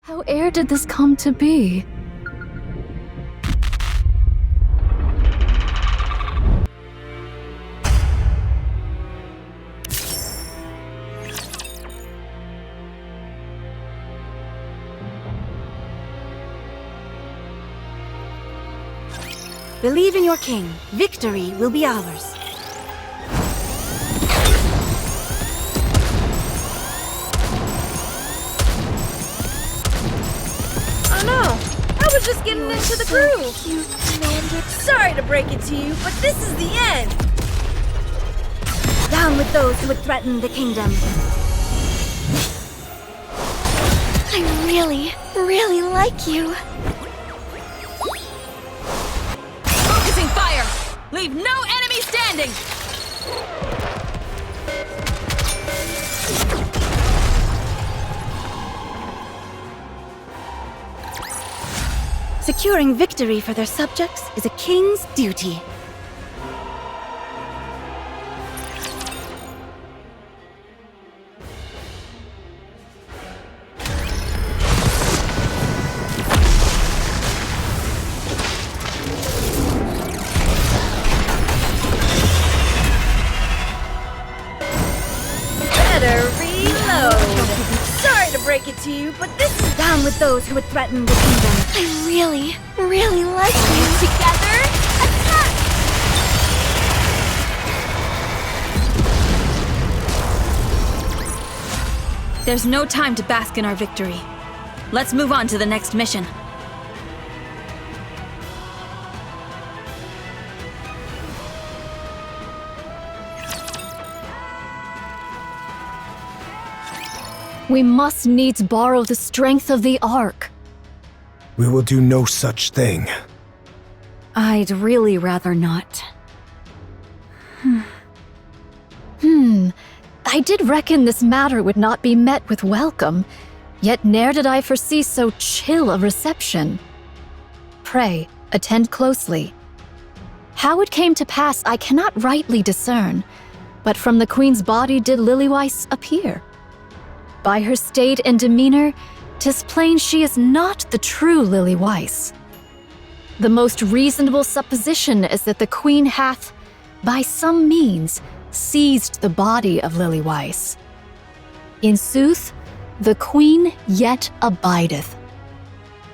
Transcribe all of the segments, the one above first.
How ere did this come to be? Believe in your king. Victory will be ours. Oh no! I was just getting into the groove! Cute, Commander. Sorry to break it to you, but this is the end! Down with those who would threaten the kingdom. I really like you. Focusing fire! Leave no enemy standing! Securing victory for their subjects is a king's duty. Better reload! Sorry to break it to you, but this is... Down with those who would threaten the kingdom. I really like you. Together, attack! There's no time to bask in our victory. Let's move on to the next mission. We must needs borrow the strength of the Ark. We will do no such thing. I'd really rather not. I did reckon this matter would not be met with welcome, yet ne'er did I foresee so chill a reception. Pray, attend closely. How it came to pass I cannot rightly discern, but from the Queen's body did Lilyweiss appear. By her state and demeanor, 'tis plain she is not the true Lilyweiss. The most reasonable supposition is that the Queen hath, by some means, seized the body of Lilyweiss. In sooth, the Queen yet abideth.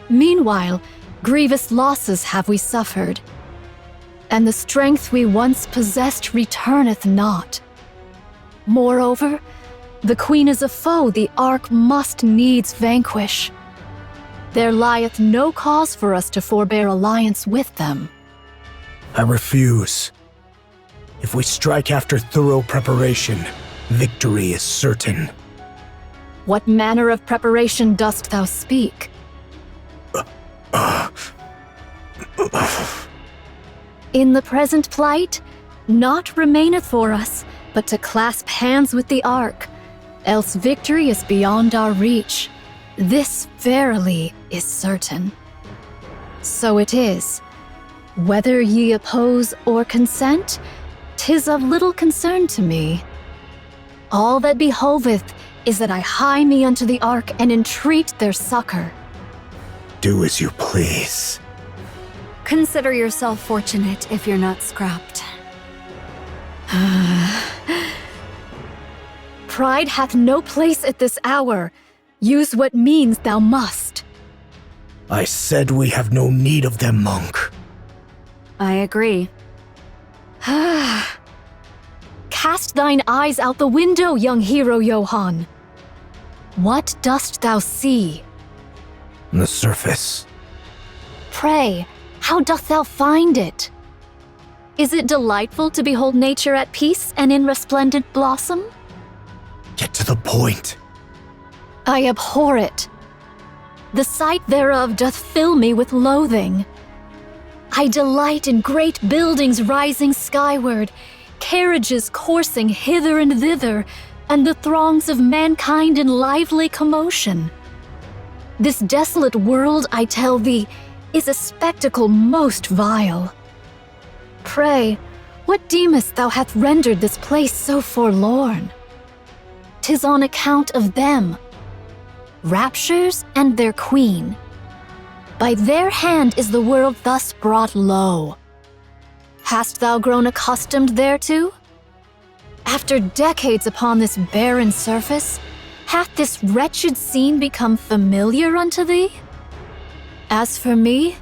Meanwhile, grievous losses have we suffered, and the strength we once possessed returneth not. Moreover, the Queen is a foe the Ark must needs vanquish. There lieth no cause for us to forbear alliance with them. I refuse. If we strike after thorough preparation, victory is certain. What manner of preparation dost thou speak? In the present plight, naught remaineth for us but to clasp hands with the Ark, else victory is beyond our reach. This verily is certain. So it is. Whether ye oppose or consent, 'tis of little concern to me. All that behoveth is that I hie me unto the Ark and entreat their succor. Do as you please. Consider yourself fortunate if you're not scrapped. Pride hath no place at this hour. Use what means thou must. I said we have no need of them, monk. I agree. Cast thine eyes out the window, young hero Johann. What dost thou see? The surface. Pray, how doth thou find it? Is it delightful to behold nature at peace and in resplendent blossom? Get to the point. I abhor it. The sight thereof doth fill me with loathing. I delight in great buildings rising skyward, carriages coursing hither and thither, and the throngs of mankind in lively commotion. This desolate world, I tell thee, is a spectacle most vile. Pray, what deemest thou hath rendered this place so forlorn? 'Tis on account of them. raptures, and their queen. By their hand is the world thus brought low. Hast thou grown accustomed thereto? After decades upon this barren surface, hath this wretched scene become familiar unto thee? As for me,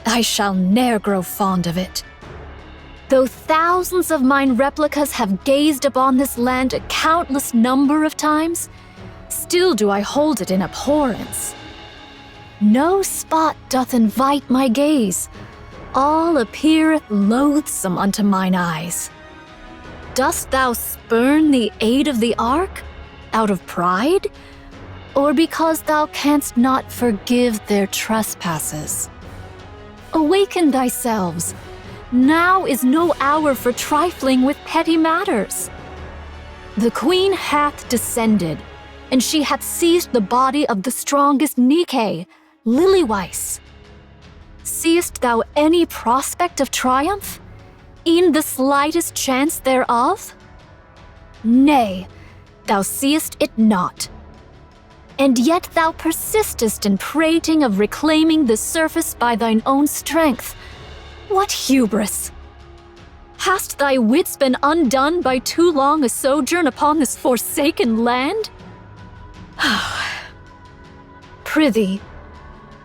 I shall ne'er grow fond of it. Though thousands of mine replicas have gazed upon this land a countless number of times, still do I hold it in abhorrence. No spot doth invite my gaze, all appeareth loathsome unto mine eyes. Dost thou spurn the aid of the Ark, out of pride, or because thou canst not forgive their trespasses? Awaken thyselves. Now is no hour for trifling with petty matters. The queen hath descended, and she hath seized the body of the strongest Nikke, Lilyweiss. Seest thou any prospect of triumph? E'en the slightest chance thereof? Nay, thou seest it not. And yet thou persistest in prating of reclaiming the surface by thine own strength. What hubris! Hast thy wits been undone by too long a sojourn upon this forsaken land? Prithee,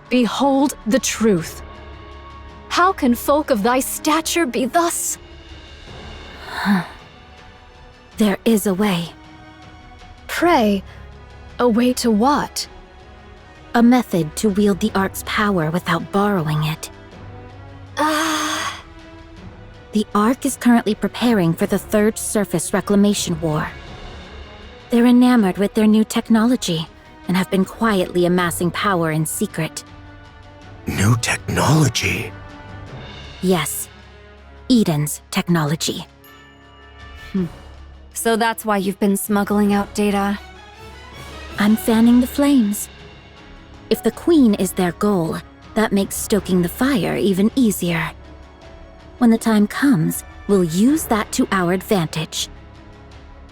behold the truth. How can folk of thy stature be thus? There is a way. Pray, a way to what? A method to wield the Ark's power without borrowing it. The Ark is currently preparing for the Third Surface Reclamation War. They're enamored with their new technology and have been quietly amassing power in secret. New technology? Yes, Eden's technology. So that's why you've been smuggling out data. I'm fanning the flames. If the Queen is their goal, that makes stoking the fire even easier. When the time comes, we'll use that to our advantage.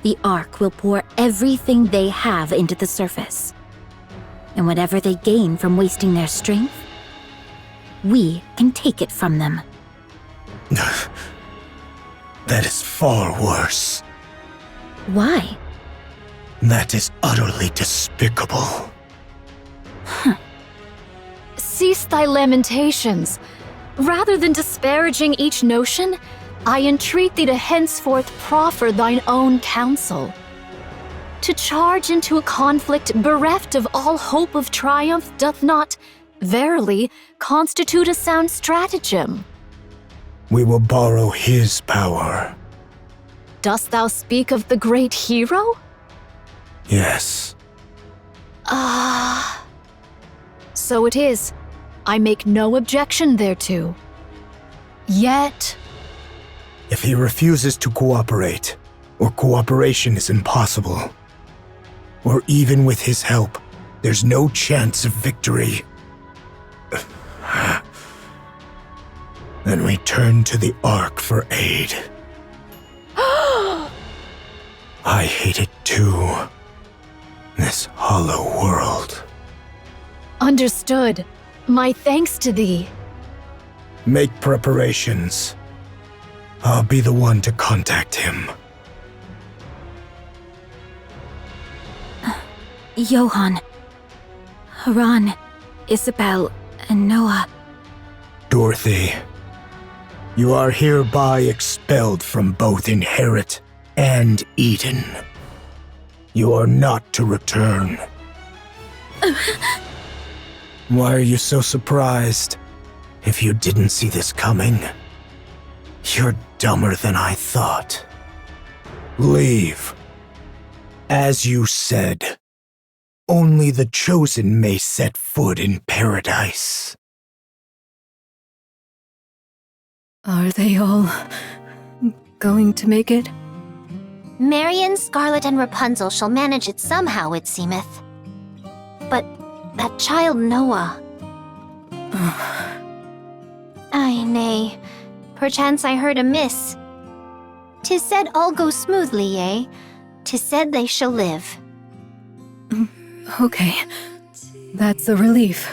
The Ark will pour everything they have into the surface. And whatever they gain from wasting their strength, we can take it from them. That is far worse. Why? That is utterly despicable. Cease thy lamentations. Rather than disparaging each notion, I entreat thee to henceforth proffer thine own counsel. To charge into a conflict bereft of all hope of triumph doth not, verily, constitute a sound stratagem. We will borrow his power. Dost thou speak of the great hero? Yes. So it is. I make no objection thereto. Yet, If he refuses to cooperate, or cooperation is impossible, or even with his help, there's no chance of victory, then we turn to the Ark for aid. I hate it too. This hollow world. understood. My thanks to thee. Make preparations. I'll be the one to contact him. Johann, Haran, Isabel, and Noah. Dorothy, you are hereby expelled from both Inherit and Eden. You are not to return. Why are you so surprised? If you didn't see this coming, you're dumber than I thought. Leave. As you said, only the chosen may set foot in paradise. Are they all going to make it? Marion, Scarlet, and Rapunzel shall manage it somehow, it seemeth. But that child Noah... Ay, nay. Perchance I heard amiss. 'Tis said all goes smoothly, yea. 'Tis said they shall live. Okay, That's a relief.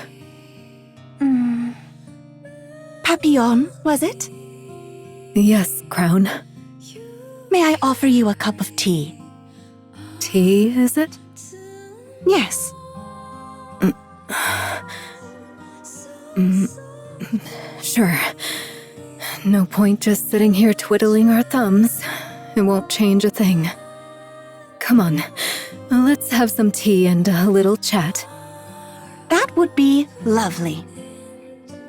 Papillon, was it? Yes, Crown. May I offer you a cup of tea? Tea, is it? Yes. Sure. No point just sitting here twiddling our thumbs. It won't change a thing. Come on, let's have some tea and a little chat. That would be lovely.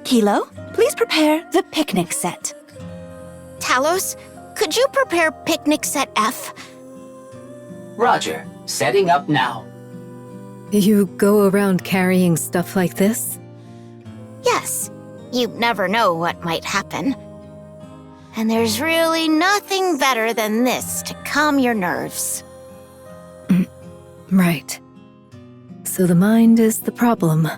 Kilo, please prepare the picnic set. Talos, could you prepare picnic set F? Roger, setting up now. You go around carrying stuff like this? Yes. You never know what might happen. And there's really nothing better than this to calm your nerves. Right. So the mind is the problem.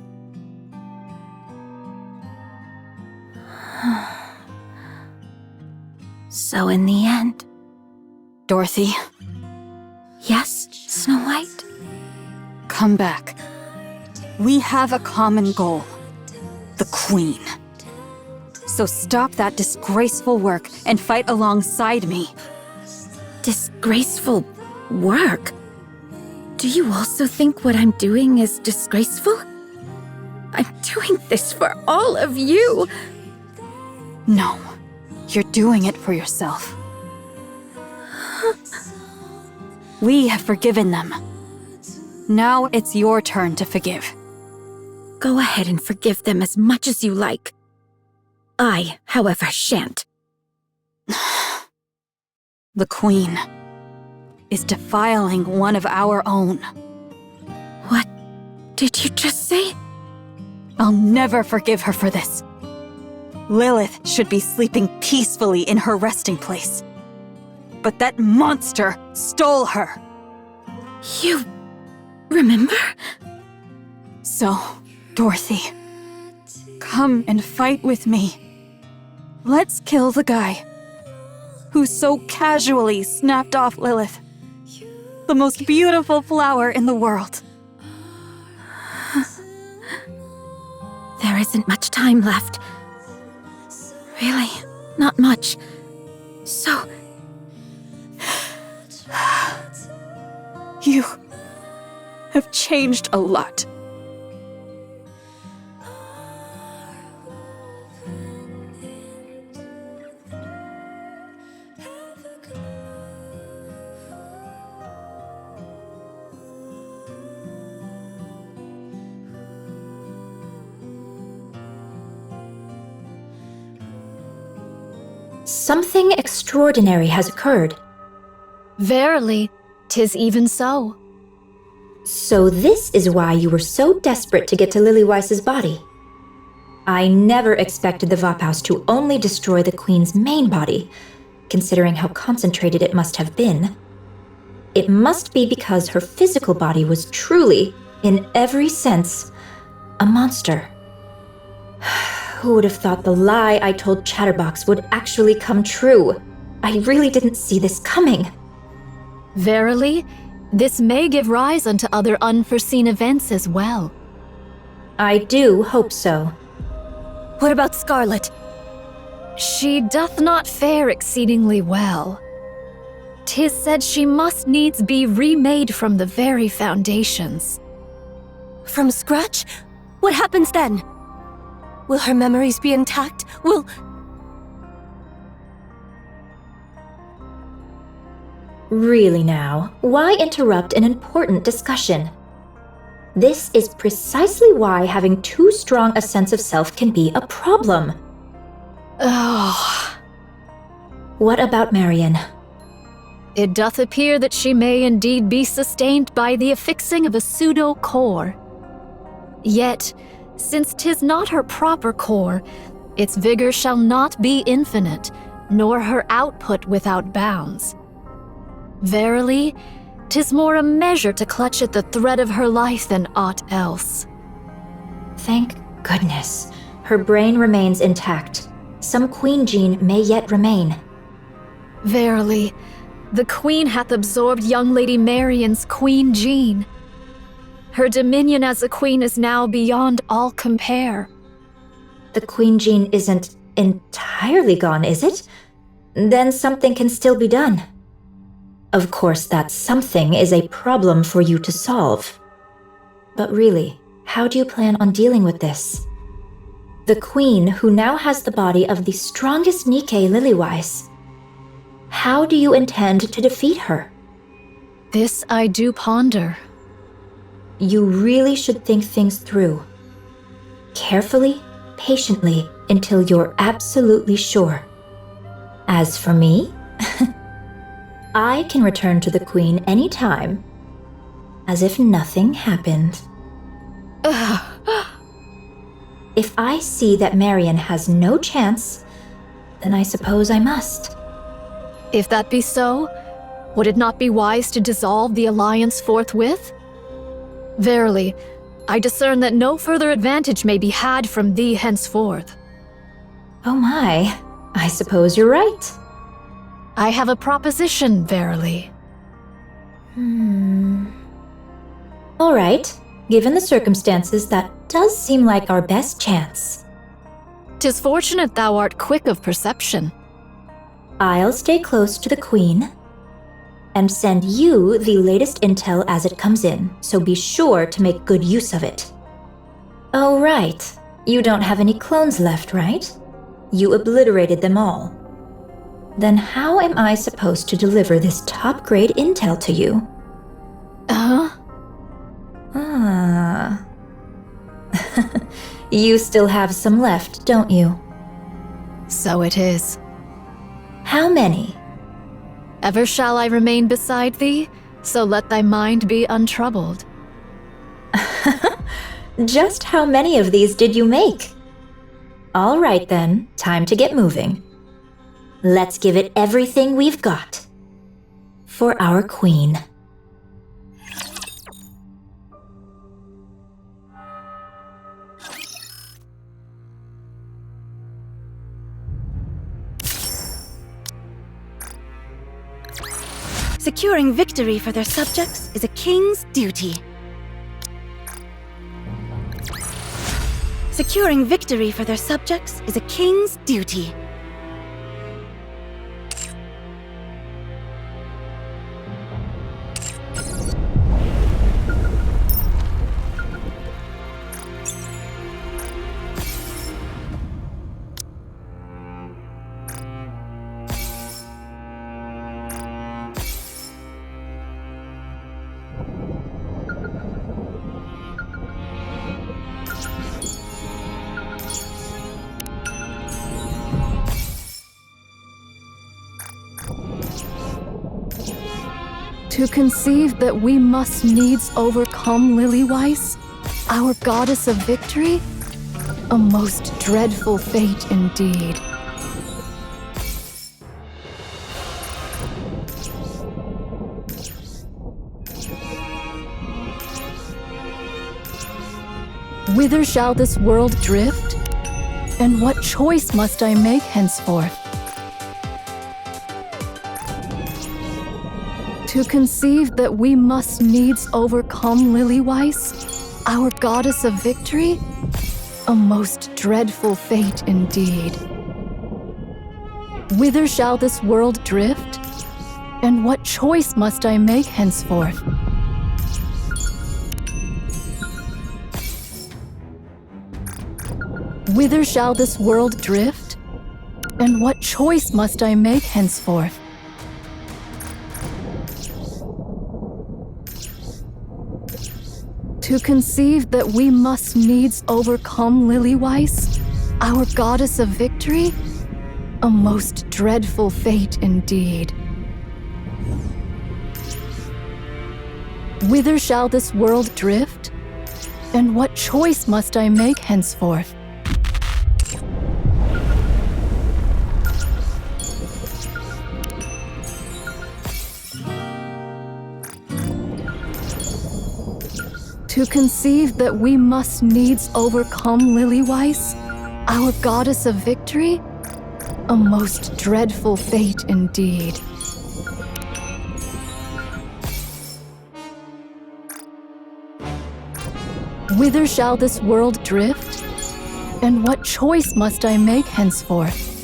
So in the end... Dorothy, Yes, Snow White? come back. We have a common goal. The Queen. So stop that disgraceful work and fight alongside me. Disgraceful work? Do you also think what I'm doing is disgraceful? I'm doing this for all of you. No, you're doing it for yourself. We have forgiven them. Now it's your turn to forgive. Go ahead and forgive them as much as you like. I, however, shan't. The Queen is defiling one of our own. What did you just say? I'll never forgive her for this. Lilith should be sleeping peacefully in her resting place. But that monster stole her. You... remember? So, Dorothy, come and fight with me. Let's kill the guy who so casually snapped off Lilith, the most beautiful flower in the world. There isn't much time left. Really, not much. So... You have changed a lot. Something extraordinary has occurred. Verily, 'tis even so. So this is why you were so desperate to get to Lily Weiss's body. I never expected the Vaphaus to only destroy the Queen's main body, considering how concentrated it must have been. It must be because her physical body was truly, in every sense, a monster. Who would have thought the lie I told Chatterbox would actually come true? I really didn't see this coming. Verily, this may give rise unto other unforeseen events as well. I do hope so. What about Scarlet? She doth not fare exceedingly well. 'Tis said she must needs be remade from the very foundations. From scratch? What happens then? Will her memories be intact? Really now, why interrupt an important discussion? This is precisely why having too strong a sense of self can be a problem. Oh, What about Marion? it doth appear that she may indeed be sustained by the affixing of a pseudo-core. Yet, since 'tis not her proper core, its vigor shall not be infinite, nor her output without bounds. Verily, 'tis more a measure to clutch at the thread of her life than aught else. Thank goodness. Her brain remains intact. Some Queen gene may yet remain. Verily, the Queen hath absorbed young Lady Marion's Queen gene. Her dominion as a queen is now beyond all compare. The queen gene isn't entirely gone, is it? Then something can still be done. Of course, that something is a problem for you to solve. But really, how do you plan on dealing with this? The queen, who now has the body of the strongest Nikke Lilywise. How do you intend to defeat her? This I do ponder. You really should think things through. Carefully, patiently, until you're absolutely sure. As for me, I can return to the queen anytime, as if nothing happened. If I see that Marion has no chance, then I suppose I must. If that be so, would it not be wise to dissolve the alliance forthwith? Verily, I discern that no further advantage may be had from thee henceforth. Oh my, I suppose you're right. I have a proposition, verily. All right, given the circumstances, that does seem like our best chance. 'Tis fortunate thou art quick of perception. I'll stay close to the queen and send you the latest intel as it comes in, so be sure to make good use of it. Oh, right. You don't have any clones left, right? You obliterated them all. Then how am I supposed to deliver this top-grade intel to you? You still have some left, don't you? So it is. How many? Ever shall I remain beside thee, so let thy mind be untroubled. Just how many of these did you make? All right then, time to get moving. Let's give it everything we've got. For our queen. Securing victory for their subjects is a king's duty. Securing victory for their subjects is a king's duty. To conceive that we must needs overcome Lilywise, our goddess of victory? A most dreadful fate indeed. Whither shall this world drift? And what choice must I make henceforth? To conceive that we must needs overcome Lilywise, our goddess of victory? A most dreadful fate indeed. Whither shall this world drift? And what choice must I make henceforth? Whither shall this world drift? And what choice must I make henceforth? To conceive that we must needs overcome Lilywise, our goddess of victory? A most dreadful fate indeed. Whither shall this world drift? And what choice must I make henceforth? To conceive that we must needs overcome Lilywise, our goddess of victory? A most dreadful fate indeed. Whither shall this world drift? And what choice must I make henceforth?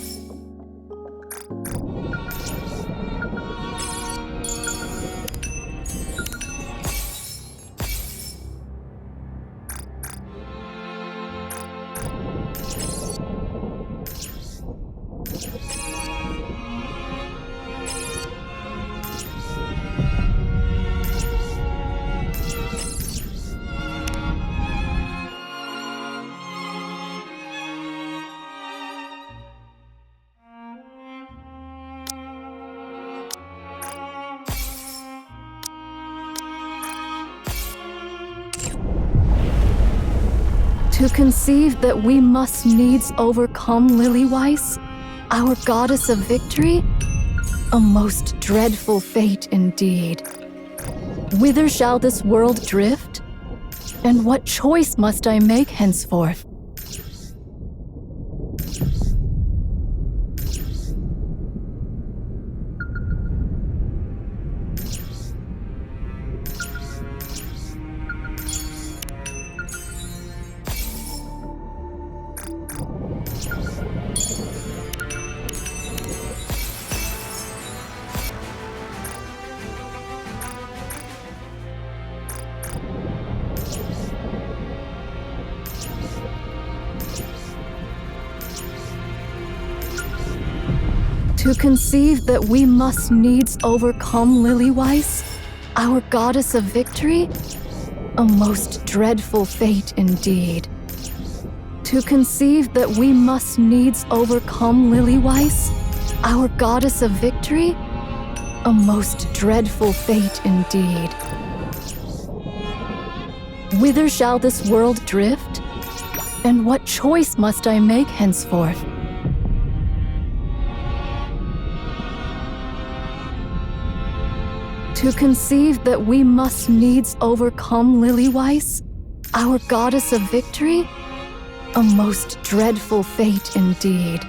To conceive that we must needs overcome Lilyweiss, our goddess of victory? A most dreadful fate indeed. Whither shall this world drift? And what choice must I make henceforth? To conceive that we must needs overcome Lilyweiss, our goddess of victory? A most dreadful fate indeed. To conceive that we must needs overcome Lilyweiss, our goddess of victory? A most dreadful fate indeed. Whither shall this world drift? And what choice must I make henceforth? To conceive that we must needs overcome Lilyweiss, our goddess of victory? A most dreadful fate indeed.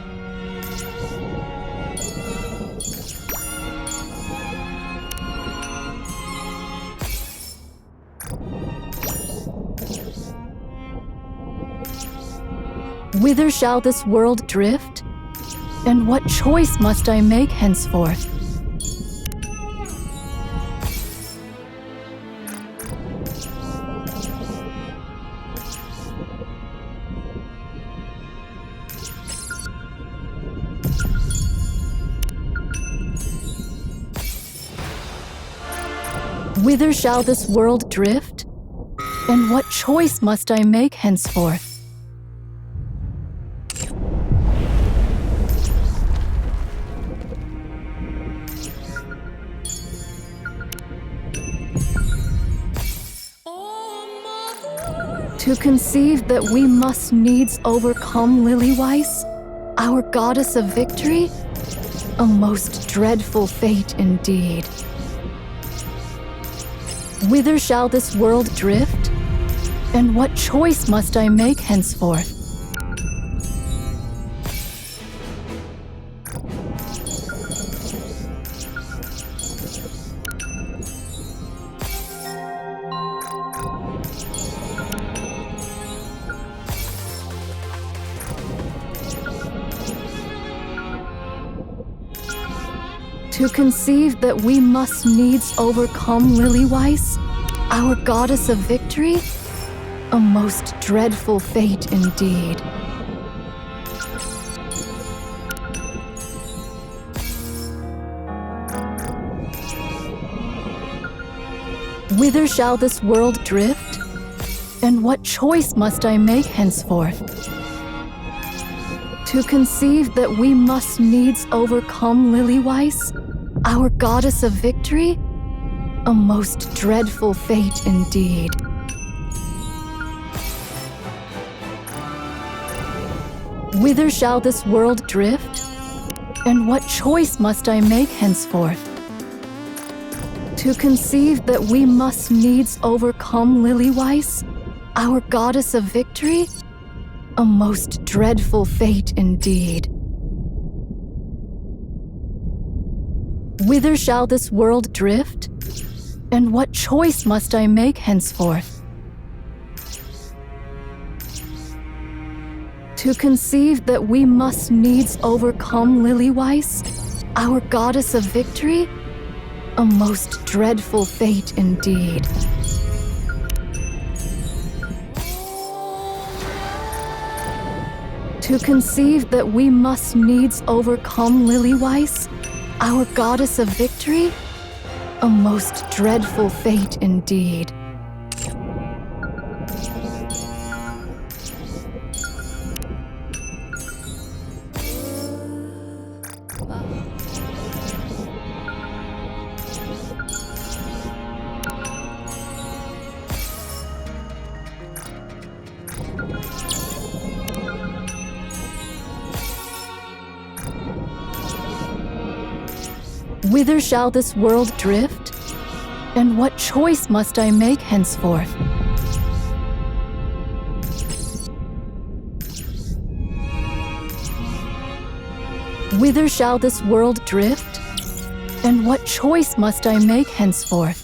Whither shall this world drift? And what choice must I make henceforth? Whither shall this world drift? And what choice must I make henceforth? To conceive that we must needs overcome Lilyweiss, our goddess of victory? A most dreadful fate indeed. Whither shall this world drift? And what choice must I make henceforth? To conceive that we must needs overcome Lilyweiss, our goddess of victory? A most dreadful fate indeed. Whither shall this world drift? And what choice must I make henceforth? To conceive that we must needs overcome Lilyweiss, our goddess of victory? A most dreadful fate indeed. Whither shall this world drift? And what choice must I make henceforth? To conceive that we must needs overcome Lilyweiss, our goddess of victory? A most dreadful fate indeed. Whither shall this world drift? And what choice must I make henceforth? To conceive that we must needs overcome Lilyweiss, our goddess of victory? A most dreadful fate indeed. To conceive that we must needs overcome Lilyweiss, our goddess of victory? A most dreadful fate indeed. Whither shall this world drift? And what choice must I make henceforth? Whither shall this world drift? And what choice must I make henceforth?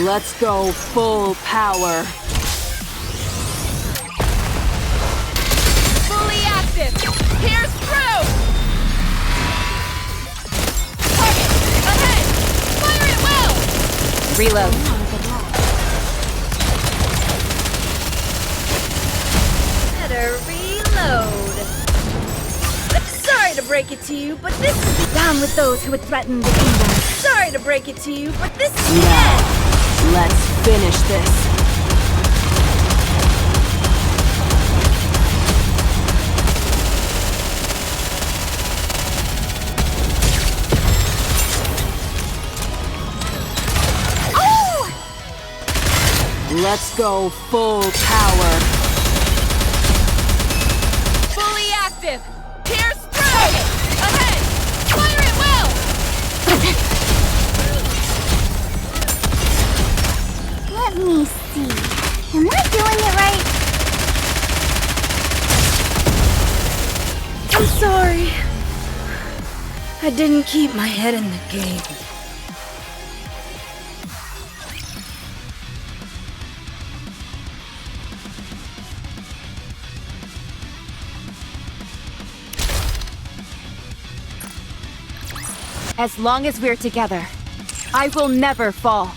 Let's go full power. Fully active. Pierce through. Target ahead. Fire it well. Reload. Better reload. Sorry to break it to you, but this is Down with those who would threaten the kingdom. Sorry to break it to you, but this is the end. Let's finish this. Let's go full power. Fully active. Pierce through. Ahead. Fire it well. Let me see. Am I doing it right? I'm sorry. I didn't keep my head in the game. As long as we're together, I will never fall.